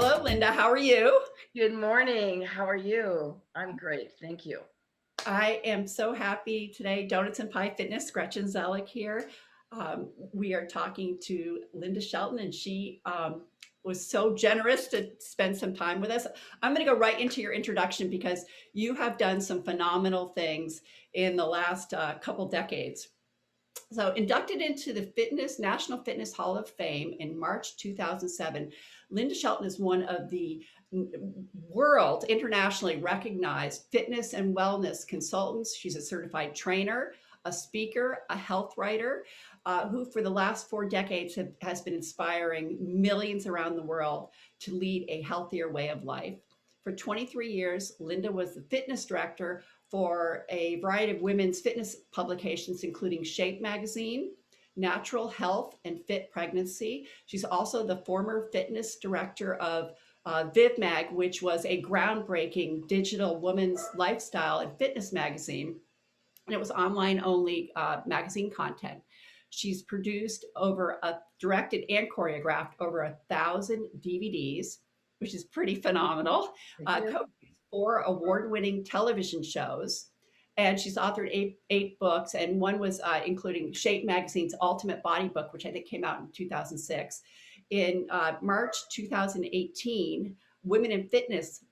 Hello, Linda. How are you? Good morning. How are you? I'm great. Thank you. I am so happy today. Donuts and Pie Fitness, Gretchen Zellick here. We are talking to Linda Shelton, and she was so generous to spend some time with us. I'm going to go right into your introduction because you have done some phenomenal things in the last couple decades. So, inducted into the National Fitness Hall of Fame in March 2007, Linda Shelton is one of the world internationally recognized fitness and wellness consultants. She's a certified trainer, a speaker, a health writer, who for the last 4 decades has been inspiring millions around the world to lead a healthier way of life. For 23 years, Linda was the fitness director for a variety of women's fitness publications, including Shape Magazine, Natural Health, and Fit Pregnancy. She's also the former fitness director of VivMag, which was a groundbreaking digital women's lifestyle and fitness magazine. And it was online only magazine content. She's directed and choreographed over 1,000 DVDs, which is pretty phenomenal. Thank you. Co-produced 4 award-winning television shows, and she's authored eight books, and one was including Shape Magazine's Ultimate Body Book, which I think came out in 2006. In March 2018, Women in Fitness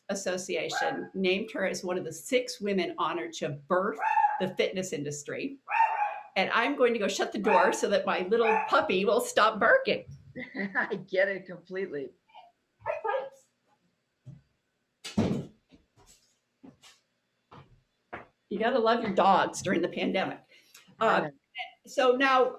Association named her as one of the 6 women honored to birth the fitness industry. And I'm going to go shut the door so that my little puppy will stop barking. I get it completely. You got to love your dogs during the pandemic. So now,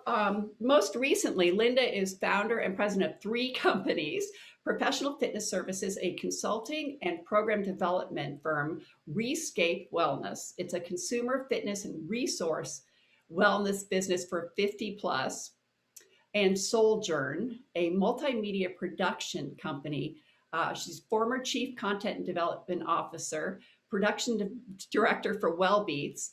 most recently, Linda is founder and president of 3 companies: Professional Fitness Services, a consulting and program development firm; Rescape Wellness, it's a consumer fitness and resource wellness business for 50 plus; and Sojourn, a multimedia production company. She's former chief content and development officer, production director for Wellbeats,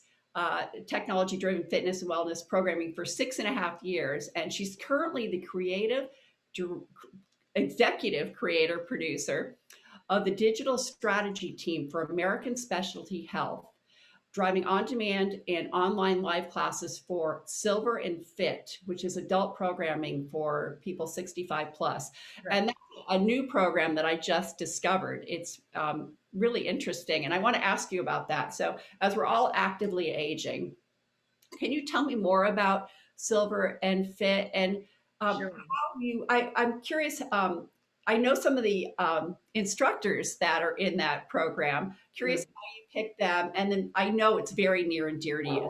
technology driven fitness and wellness programming for 6.5 years. And she's currently the executive creator producer of the digital strategy team for American Specialty Health, driving on demand and online live classes for Silver and Fit, which is adult programming for people 65 plus. Right. And that's a new program that I just discovered. It's really interesting. And I want to ask you about that. So, as we're all actively aging, can you tell me more about Silver and Fit and Sure. I'm curious. I know some of the instructors that are in that program. Curious how you picked them, and then I know it's very near and dear to you.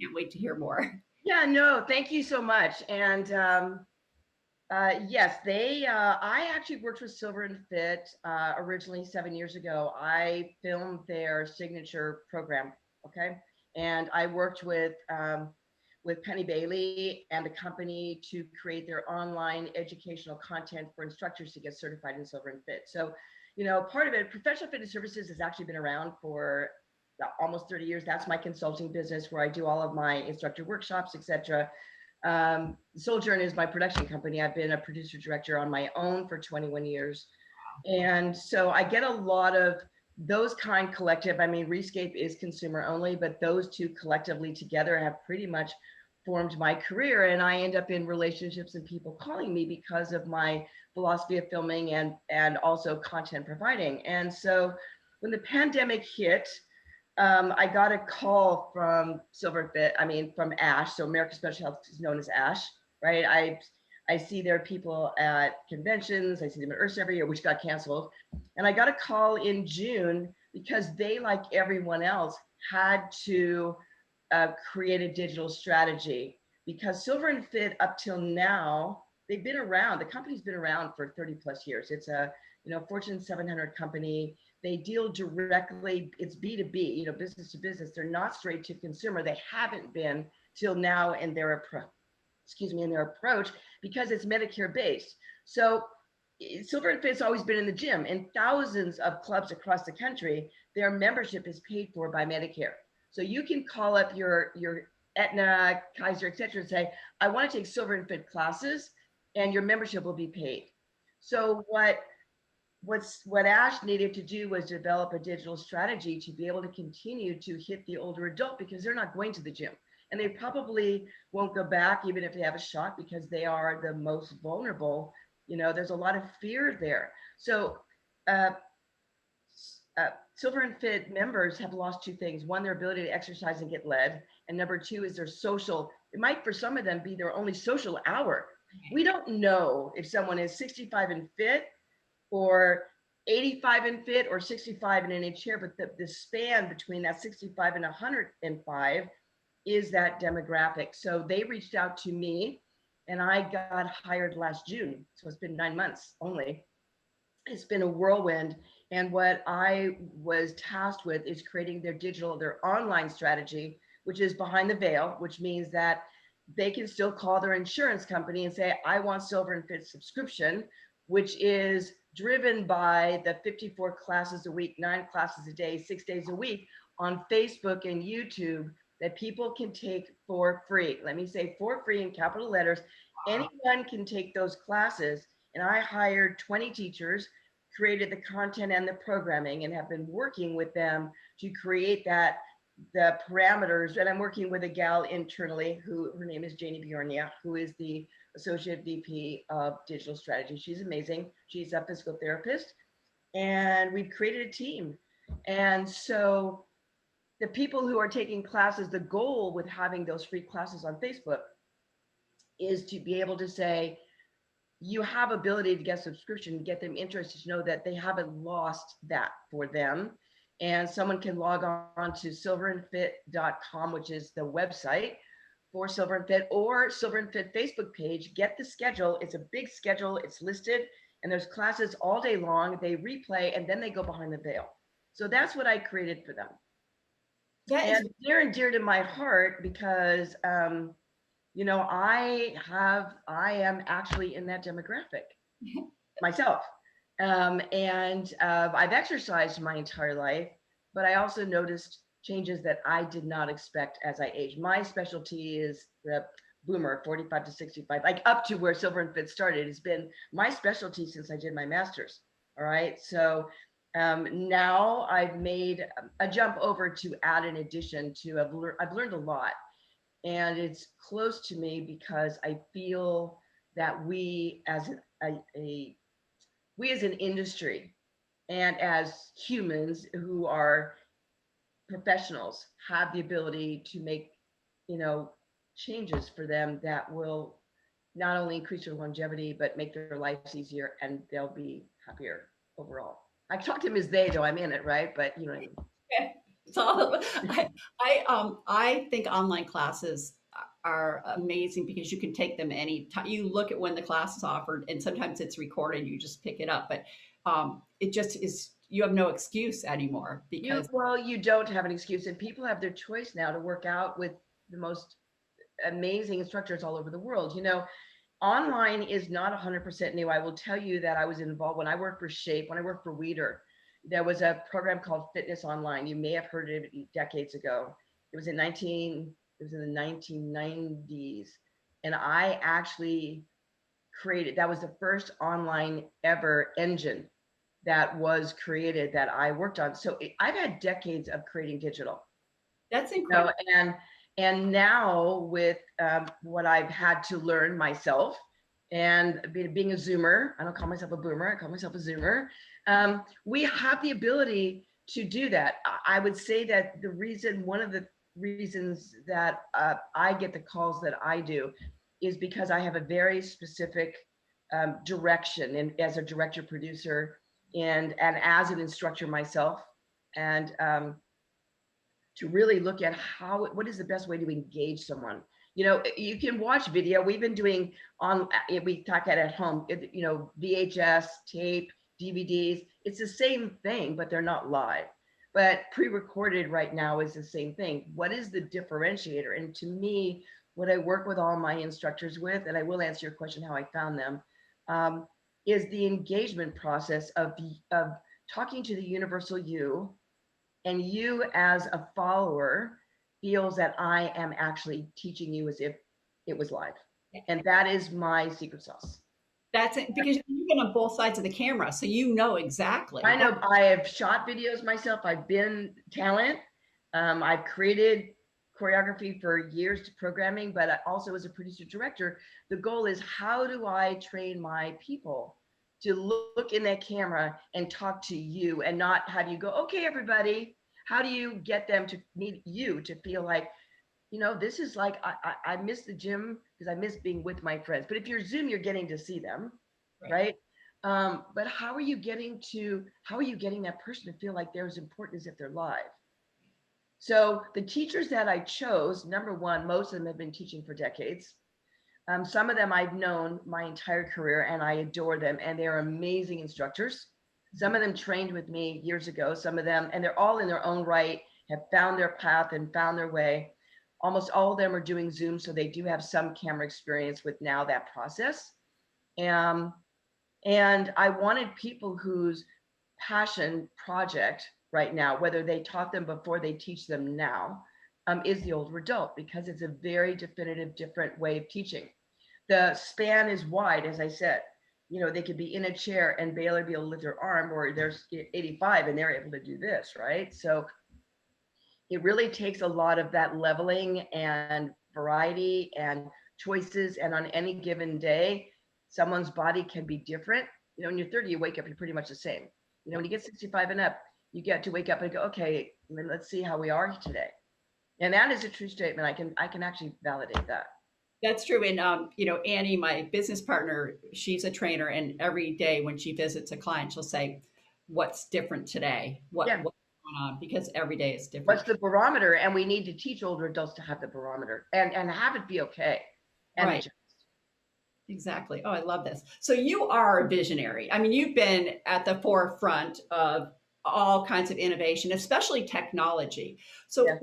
Can't wait to hear more. Yeah, no, thank you so much. And yes, I actually worked with Silver and Fit originally 7 years ago. I filmed their signature program. Okay. And I worked with Penny Bailey and a company to create their online educational content for instructors to get certified in Silver and Fit. So, part of it, Professional Fitness Services has actually been around for almost 30 years. That's my consulting business where I do all of my instructor workshops, etc. Sojourn is my production company. I've been a producer director on my own for 21 years. And so I get a lot of those kind collective. I mean, Rescape is consumer only, but those two collectively together have pretty much formed my career. And I end up in relationships and people calling me because of my philosophy of filming and also content providing. And so when the pandemic hit, I got a call from from ASH. So American Special Health is known as ASH, right? I see their people at conventions. I see them at IRSA every year, which got canceled. And I got a call in June because they, like everyone else, had to create a digital strategy, because Silver and Fit up till now, they've been around. The company's been around for 30 plus years. It's a Fortune 700 company. They deal directly, it's B2B, business to business. They're not straight to consumer. They haven't been till now in their approach, because it's Medicare based. So Silver and Fit's always been in the gym. In thousands of clubs across the country, their membership is paid for by Medicare. So you can call up your Aetna, Kaiser, et cetera, and say, I want to take Silver and Fit classes, and your membership will be paid. So what what Ash needed to do was develop a digital strategy to be able to continue to hit the older adult, because they're not going to the gym, and they probably won't go back even if they have a shot, because they are the most vulnerable. There's a lot of fear there. So uh, Silver and Fit members have lost two things. One, their ability to exercise and get led. And number two is their social. It might, for some of them, be their only social hour. We don't know if someone is 65 and fit, or 85 and fit, or 65 and in a chair, but the span between that 65 and 105 is that demographic. So they reached out to me, and I got hired last June. So it's been 9 months only. It's been a whirlwind. And what I was tasked with is creating their online strategy, which is behind the veil, which means that they can still call their insurance company and say, I want Silver and Fit subscription, which is driven by the 54 classes a week, 9 classes a day, 6 days a week on Facebook and YouTube that people can take for free. Let me say for free in capital letters. Anyone can take those classes. And I hired 20 teachers, created the content and the programming, and have been working with them to create the parameters. And I'm working with a gal internally who, her name is Janie Bjornia, who is the Associate VP of Digital Strategy. She's amazing. She's a physical therapist, and we've created a team. And so the people who are taking classes, the goal with having those free classes on Facebook is to be able to say, you have ability to get subscription, get them interested to know that they haven't lost that for them. And someone can log on to silverandfit.com, which is the website for Silver and Fit, or Silver and Fit Facebook page. Get the schedule. It's a big schedule. It's listed, and there's classes all day long. They replay, and then they go behind the veil. So that's what I created for them. That is And near and dear to my heart, because I am actually in that demographic myself. And I've exercised my entire life, but I also noticed changes that I did not expect as I age. My specialty is the boomer, 45 to 65, like up to where Silver and Fit started. It's been my specialty since I did my master's. All right. So now I've made a jump over to add an addition to, I've learned a lot, and it's close to me because I feel that we as we as an industry and as humans who are professionals have the ability to make, changes for them that will not only increase their longevity, but make their lives easier, and they'll be happier overall. I talk to him as they, though I'm in it, right? But you know what I mean. it's all I think online classes are amazing because you can take them any time. You look at when the class is offered, and sometimes it's recorded. You just pick it up, but it just is. You have no excuse anymore because You don't have an excuse, and people have their choice now to work out with the most amazing instructors all over the world. Online is not 100% new. I will tell you that I was involved when I worked for Shape, when I worked for Weider. There was a program called Fitness Online. You may have heard of it decades ago. It was in the 1990s, and I actually created. That was the first online ever engine that was created that I worked on. So I've had decades of creating digital. that's You know, incredible. and now with what I've had to learn myself, and being a Zoomer, I don't call myself a boomer, I call myself a Zoomer. We have the ability to do that. I would say that one of the reasons that I get the calls that I do is because I have a very specific direction, and as a director producer, and as an instructor myself, and to really look at what is the best way to engage someone. You can watch video. We've been doing we talk at home, VHS, tape, DVDs. It's the same thing, but they're not live. But pre-recorded right now is the same thing. What is the differentiator? And to me, what I work with all my instructors with, and I will answer your question how I found them, is the engagement process of talking to the universal you, and you as a follower feels that I am actually teaching you as if it was live. And that is my secret sauce. That's it, because you've been on both sides of the camera, so you know exactly. I know I have shot videos myself. I've been talent. I've created choreography for years to programming, but I also as a producer director, the goal is how do I train my people to look in that camera and talk to you and not have you go, okay, everybody. How do you get them to need you to feel like, this is like, I miss the gym because I miss being with my friends. But if you're Zoom, you're getting to see them, Right. right? But how are you getting that person to feel like they're as important as if they're live? So the teachers that I chose, number one, most of them have been teaching for decades. Some of them I've known my entire career and I adore them, and they're amazing instructors. Some of them trained with me years ago, some of them, and they're all in their own right, have found their path and found their way. Almost all of them are doing Zoom, so they do have some camera experience with now that process. Um, and I wanted people whose passion project right now, whether they taught them before, they teach them now, is the older adult, because it's a very definitive, different way of teaching. The span is wide, as I said. They could be in a chair and barely be able to lift their arm, or there's 85 and they're able to do this, right? So it really takes a lot of that leveling and variety and choices. And on any given day, someone's body can be different. When you're 30, you wake up, you're pretty much the same. When you get 65 and up, you get to wake up and go, okay, let's see how we are today. And that is a true statement. I can actually validate that. That's true. And, Annie, my business partner, she's a trainer, and every day when she visits a client, she'll say, "What's different today? Yeah. What's going on?" Because every day is different. What's the barometer? And we need to teach older adults to have the barometer and have it be okay. And Right. Exactly. Oh, I love this. So you are a visionary. I mean, you've been at the forefront of all kinds of innovation, especially technology. So yeah.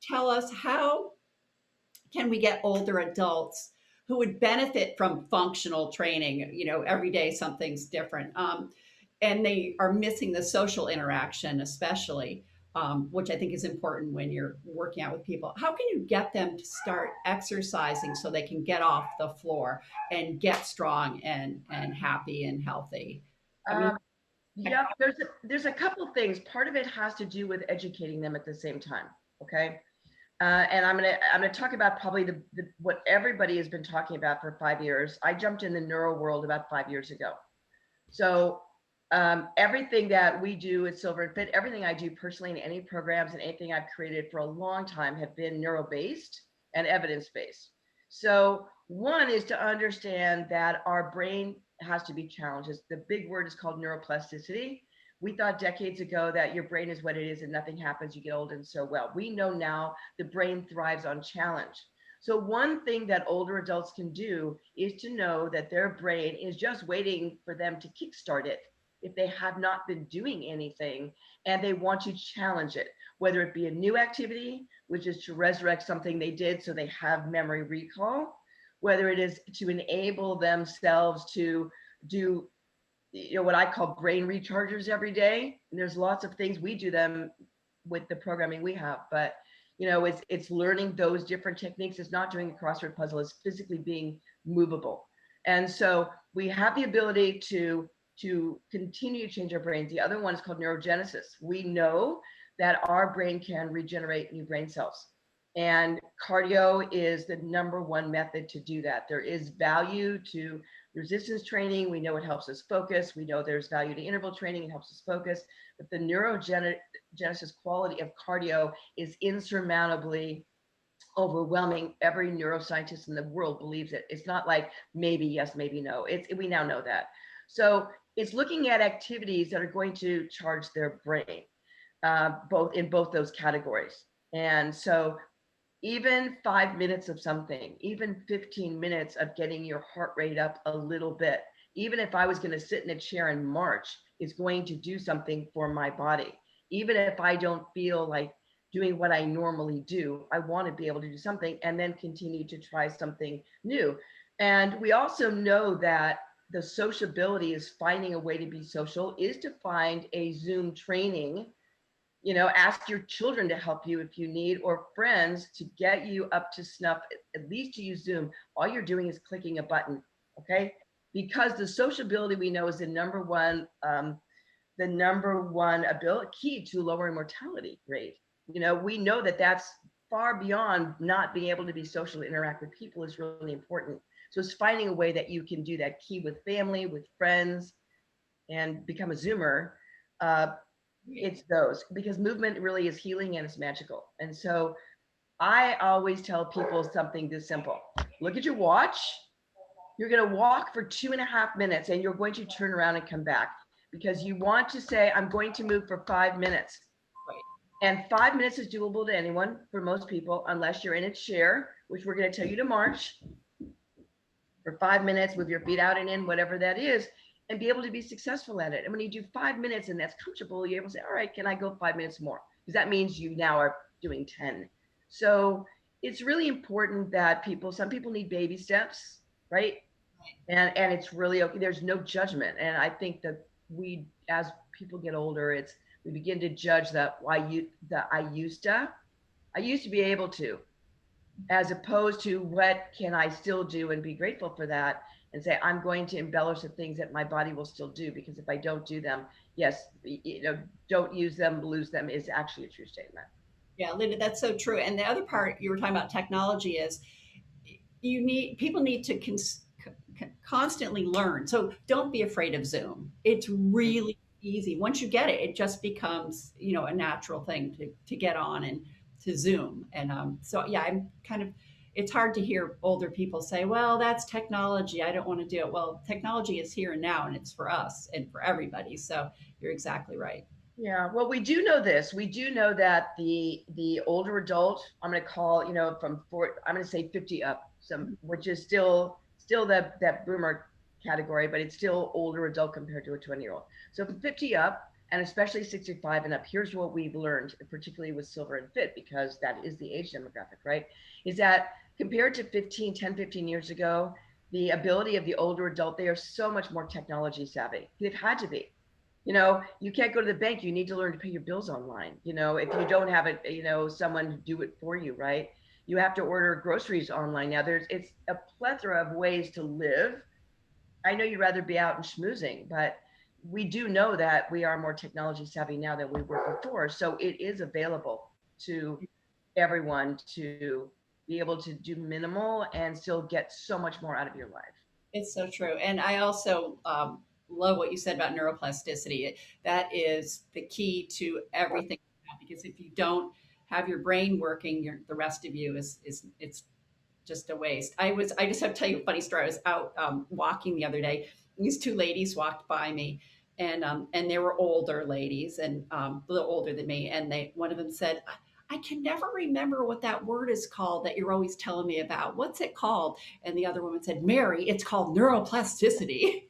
tell us, how can we get older adults who would benefit from functional training? Every day something's different. And they are missing the social interaction, especially, which I think is important when you're working out with people. How can you get them to start exercising so they can get off the floor and get strong and happy and healthy? I mean, Um, yeah, there's a couple of things. Part of it has to do with educating them at the same time. Okay. And I'm gonna talk about probably the what everybody has been talking about for 5 years. I jumped in the neuro world about 5 years ago. So everything that we do at Silver and Fit, everything I do personally in any programs and anything I've created for a long time have been neuro-based and evidence-based. So one is to understand that our brain has to be challenged. The big word is called neuroplasticity. We thought decades ago that your brain is what it is and nothing happens, you get old and so well. We know now the brain thrives on challenge. So one thing that older adults can do is to know that their brain is just waiting for them to kickstart it if they have not been doing anything and they want to challenge it, whether it be a new activity, which is to resurrect something they did so they have memory recall, whether it is to enable themselves to do what I call brain rechargers every day. And there's lots of things we do them with the programming we have, but it's learning those different techniques. It's not doing a crossword puzzle. It's physically being movable. And so we have the ability to continue to change our brains. The other one is called neurogenesis. We know that our brain can regenerate new brain cells. And cardio is the number one method to do that. There is value to resistance training. We know it helps us focus. We know there's value to interval training. It helps us focus. But the neurogenesis quality of cardio is insurmountably overwhelming. Every neuroscientist in the world believes it. It's not like maybe yes, maybe no. We now know that. So it's looking at activities that are going to charge their brain, both those categories. And so even 5 minutes of something, even 15 minutes of getting your heart rate up a little bit, even if I was going to sit in a chair and march, is going to do something for my body. Even if I don't feel like doing what I normally do, I want to be able to do something and then continue to try something new. And we also know that the sociability is finding a way to be social, is to find a Zoom training. Ask your children to help you if you need, or friends to get you up to snuff, at least to use Zoom. All you're doing is clicking a button. Okay. because the sociability we know is the number one ability key to lowering mortality rate. You know, we know that that's far beyond not being able to be socially interact with people is really important. So it's finding a way that you can do that key with family, with friends, and become a Zoomer. Uh, it's those, because movement really is healing and it's magical. And so I always tell people something this simple. Look at your watch. You're going to walk for 2.5 minutes and you're going to turn around and come back, because you want to say, I'm going to move for 5 minutes. Right. And 5 minutes is doable to anyone, for most people, unless you're in a chair, which we're going to tell you to march for 5 minutes with your feet out and in, whatever that is, and be able to be successful at it. And when you do 5 minutes and that's comfortable, you're able to say, all right, can I go 5 minutes more? Because that means you now are doing 10. So it's really important that some people need baby steps, right? And it's really okay. There's no judgment. And I think that as people get older, we begin to judge that I used to be able to, as opposed to what can I still do, and be grateful for that, and say, I'm going to embellish the things that my body will still do, because if I don't do them, yes, don't use them, lose them is actually a true statement. Yeah, Linda, that's so true. And the other part you were talking about technology is people need to constantly learn. So don't be afraid of Zoom. It's really easy. Once you get it, it just becomes, a natural thing to get on and to Zoom. And so, yeah, it's hard to hear older people say, well, that's technology. I don't want to do it. Well, technology is here and now, and it's for us and for everybody. So you're exactly right. Yeah, well, we do know this. We do know that the older adult, I'm going to call, I'm going to say 50 up, which is still that boomer category, but it's still older adult compared to a 20-year-old. So from 50 up, and especially 65 and up, here's what we've learned, particularly with Silver and Fit, because that is the age demographic, right? Is that compared to 15 years ago, the ability of the older adult, they are so much more technology savvy. They've had to be. You can't go to the bank. You need to learn to pay your bills online. If you don't have it, someone do it for you, right? You have to order groceries online now. It's a plethora of ways to live. I know you'd rather be out and schmoozing, but we do know that we are more technology savvy now than we were before. So it is available to everyone to be able to do minimal and still get so much more out of your life. It's so true. And I also love what you said about neuroplasticity. That is the key to everything. Because if you don't have your brain working, the rest of you it's just a waste. I just have to tell you a funny story. I was out walking the other day. And these two ladies walked by me, and they were older ladies and a little older than me. And one of them said, I can never remember what that word is called that you're always telling me about. What's it called? And the other woman said, Mary, it's called neuroplasticity.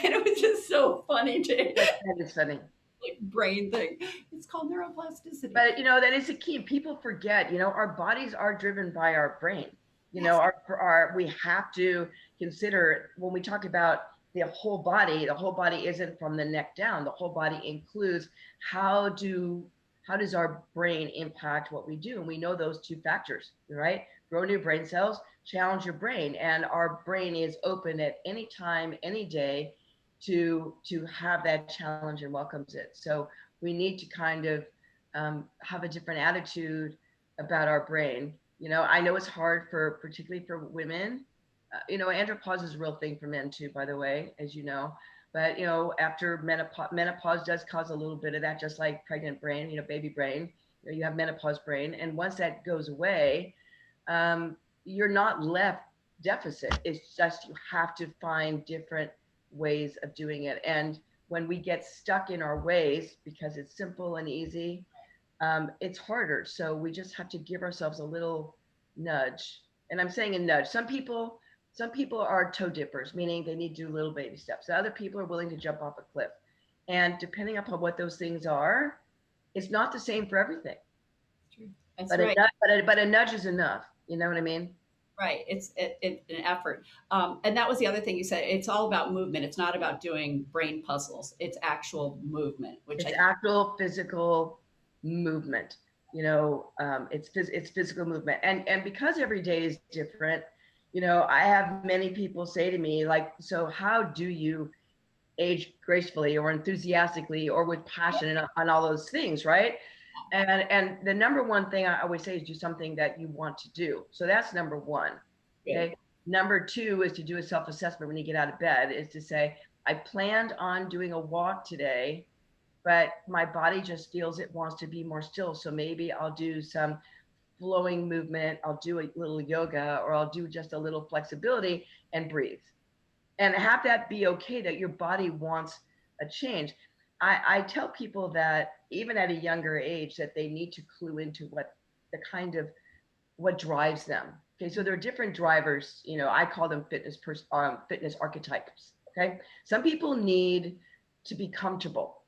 And it was just so funny to That is funny. like brain thing. It's called neuroplasticity. But that is a key. People forget, our bodies are driven by our brain. Yes. We have to consider, when we talk about the whole body isn't from the neck down. The whole body includes how does our brain impact what we do? And we know those two factors, right? Grow new brain cells, challenge your brain. And our brain is open at any time, any day to have that challenge and welcomes it. So we need to kind of have a different attitude about our brain. I know it's hard particularly for women. Andropause is a real thing for men too, by the way, as you know. But after menopause does cause a little bit of that, just like pregnant brain, baby brain. You have menopause brain, and once that goes away, you're not left deficit. It's just you have to find different ways of doing it. And when we get stuck in our ways because it's simple and easy, it's harder. So we just have to give ourselves a little nudge. And I'm saying a nudge. Some people are toe dippers, meaning they need to do little baby steps. Other people are willing to jump off a cliff. And depending upon what those things are, it's not the same for everything. That's But right. but a nudge is enough. You know what I mean? Right. It's an effort. And that was the other thing you said. It's all about movement. It's not about doing brain puzzles. It's actual movement, which It's I actual physical movement. It's physical movement. And because every day is different, I have many people say to me, like, so how do you age gracefully or enthusiastically or with passion and on all those things, right? And the number one thing I always say is do something that you want to do. So that's number one. Good. Okay. Number two is to do a self-assessment when you get out of bed, is to say, I planned on doing a walk today, but my body just feels it wants to be more still. So maybe I'll do some flowing movement, I'll do a little yoga, or I'll do just a little flexibility and breathe. And have that be okay that your body wants a change. I tell people that even at a younger age that they need to clue into what the kind of what drives them. Okay, so there are different drivers. I call them fitness archetypes. Okay, some people need to be comfortable,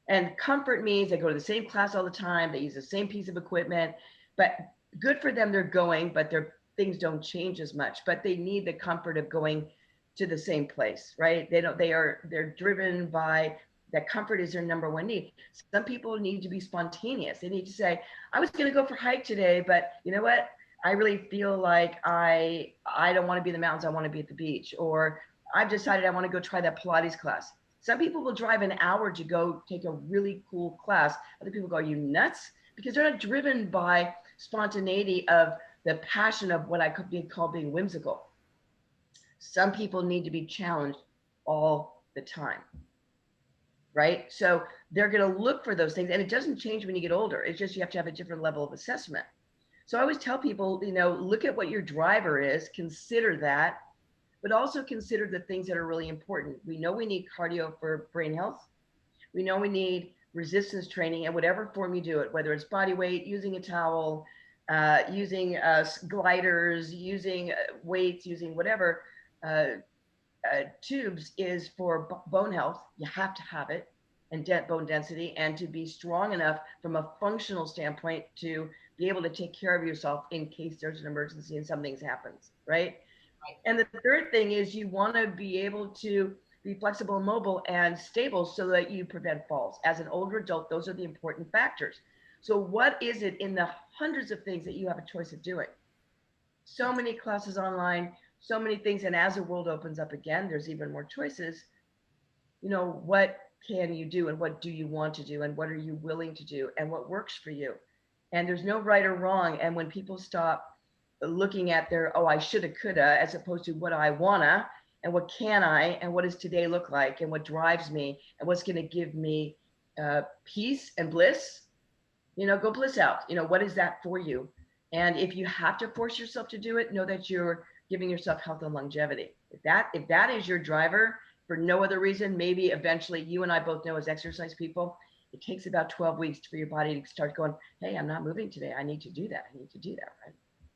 and comfort means they go to the same class all the time, they use the same piece of equipment, but good for them, they're going, but their things don't change as much. But they need the comfort of going to the same place, right? They're driven by that. Comfort is their number one need. Some people need to be spontaneous. They need to say, I was going to go for a hike today, but you know what? I really feel like I don't want to be in the mountains. I want to be at the beach. Or I've decided I want to go try that Pilates class. Some people will drive an hour to go take a really cool class. Other people go, are you nuts? Because they're not driven by spontaneity of the passion of what I could be called being whimsical. Some people need to be challenged all the time, right? So they're going to look for those things. And it doesn't change when you get older. It's just you have to have a different level of assessment. So I always tell people, look at what your driver is, consider that, but also consider the things that are really important. We know we need cardio for brain health. We know we need resistance training in whatever form you do it, whether it's body weight, using a towel, using gliders, using weights, using whatever. Uh, Tubes is for bone health. You have to have it, and bone density, and to be strong enough from a functional standpoint to be able to take care of yourself in case there's an emergency and something happens, right? Right. And the third thing is you want to be able to be flexible, mobile, and stable so that you prevent falls. As an older adult, those are the important factors. So what is it in the hundreds of things that you have a choice of doing? So many classes online, so many things. And as the world opens up again, there's even more choices. What can you do, and what do you want to do, and what are you willing to do, and what works for you? And there's no right or wrong. And when people stop looking at their, oh, I shoulda, coulda, as opposed to what I wanna, and what can I, and what does today look like, and what drives me, and what's going to give me peace and bliss, go bliss out. What is that for you? And if you have to force yourself to do it, know that you're giving yourself health and longevity. If that is your driver for no other reason, maybe eventually, you and I both know as exercise people, it takes about 12 weeks for your body to start going, hey, I'm not moving today. I need to do that. I need to do that, right?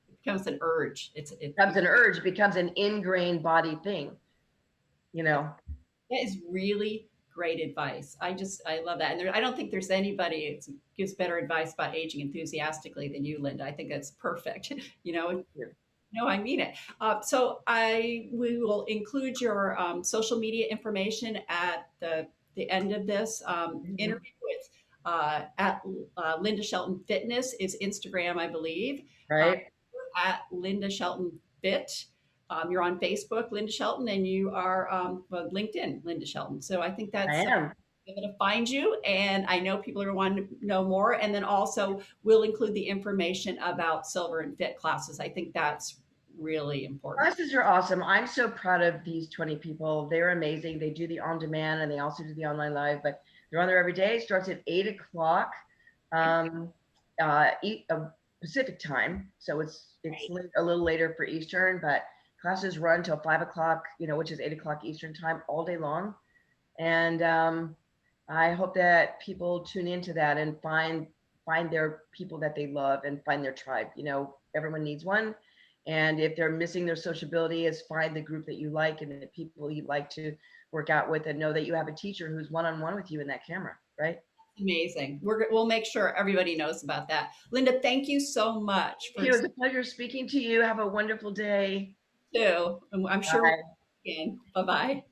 It becomes an urge. It becomes an urge, it becomes an ingrained body thing, you that know. is really great advice. I love that. And I don't think there's anybody that gives better advice about aging enthusiastically than you, Linda. I think that's perfect. No, I mean it. We will include your social media information at the end of this Mhm. interview. With at Linda Shelton Fitness is Instagram, I believe. Uh, Right. at Linda Shelton Fit. You're on Facebook, Linda Shelton, and you are well, LinkedIn, Linda Shelton. So I think I that's am. I'm going to find you, and I know people are wanting to know more. And then also, we'll include the information about Silver and Fit classes. I think that's really important. Classes are awesome. I'm so proud of these 20 people. They're amazing. They do the on demand and they also do the online live, but they're on there every day. It starts at 8 o'clock um, Pacific time. So it's Right. a little later for Eastern, but classes run till 5 o'clock, which is 8 o'clock Eastern time all day long. And I hope that people tune into that and find their people that they love and find their tribe. Everyone needs one. And if they're missing their sociability, is find the group that you like and the people you like to work out with, and know that you have a teacher who's one-on-one with you in that camera, right? Amazing. We'll make sure everybody knows about that. Linda, thank you so much Thank for you. It was a pleasure speaking to you. Have a wonderful day. too. I'm sure we'll Bye. again. Bye bye.